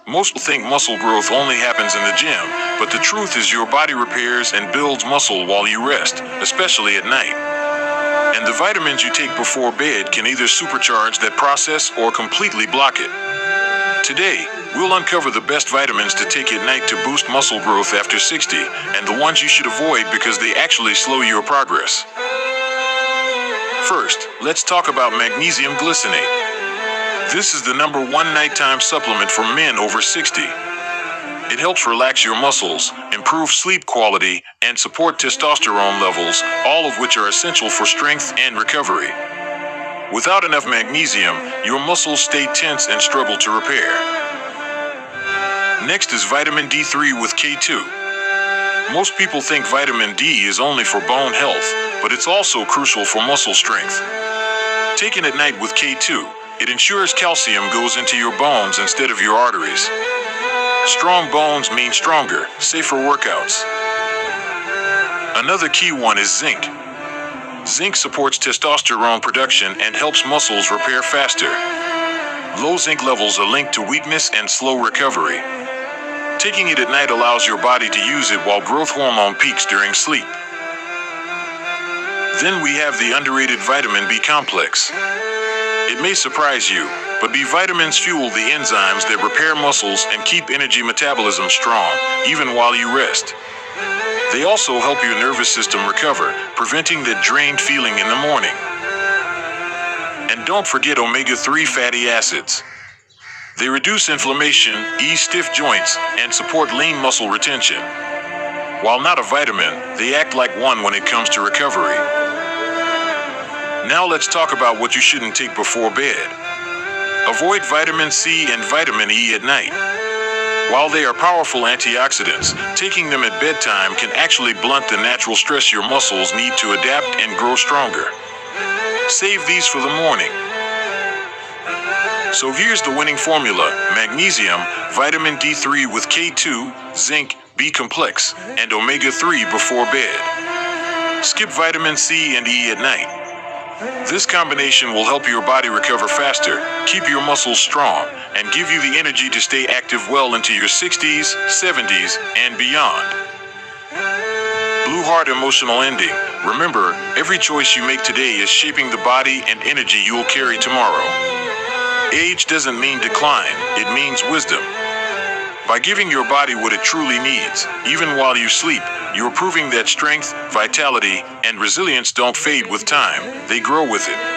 Most people think muscle growth only happens in the gym, but the truth is your body repairs and builds muscle while you rest, especially at night. And the vitamins you take before bed can either supercharge that process or completely block it. Today, we'll uncover the best vitamins to take at night to boost muscle growth after 60, and the ones you should avoid because they actually slow your progress. First, let's talk about magnesium glycinate. This is the #1 nighttime supplement for men over 60. It helps relax your muscles, improve sleep quality, and support testosterone levels, all of which are essential for strength and recovery. Without enough magnesium, your muscles stay tense and struggle to repair. Next is vitamin D3 with K2. Most people think vitamin D is only for bone health, but it's also crucial for muscle strength. Taken at night with K2, it ensures calcium goes into your bones instead of your arteries. Strong bones mean stronger, safer workouts. Another key one is zinc. Zinc supports testosterone production and helps muscles repair faster. Low zinc levels are linked to weakness and slow recovery. Taking it at night allows your body to use it while growth hormone peaks during sleep. Then we have the underrated vitamin B complex. It may surprise you, but B vitamins fuel the enzymes that repair muscles and keep energy metabolism strong, even while you rest. They also help your nervous system recover, preventing that drained feeling in the morning. And don't forget omega-3 fatty acids. They reduce inflammation, ease stiff joints, and support lean muscle retention. While not a vitamin, they act like one when it comes to recovery. Now let's talk about what you shouldn't take before bed. Avoid vitamin C and vitamin E at night. While they are powerful antioxidants, taking them at bedtime can actually blunt the natural stress your muscles need to adapt and grow stronger. Save these for the morning. So here's the winning formula: magnesium, vitamin D3 with K2, zinc, B complex, and omega-3 before bed. Skip vitamin C and E at night. This combination will help your body recover faster, keep your muscles strong, and give you the energy to stay active well into your 60s, 70s, and beyond. Blue Heart emotional ending. Remember, every choice you make today is shaping the body and energy you'll carry tomorrow. Age doesn't mean decline, it means wisdom. By giving your body what it truly needs, even while you sleep, you're proving that strength, vitality, and resilience don't fade with time, they grow with it.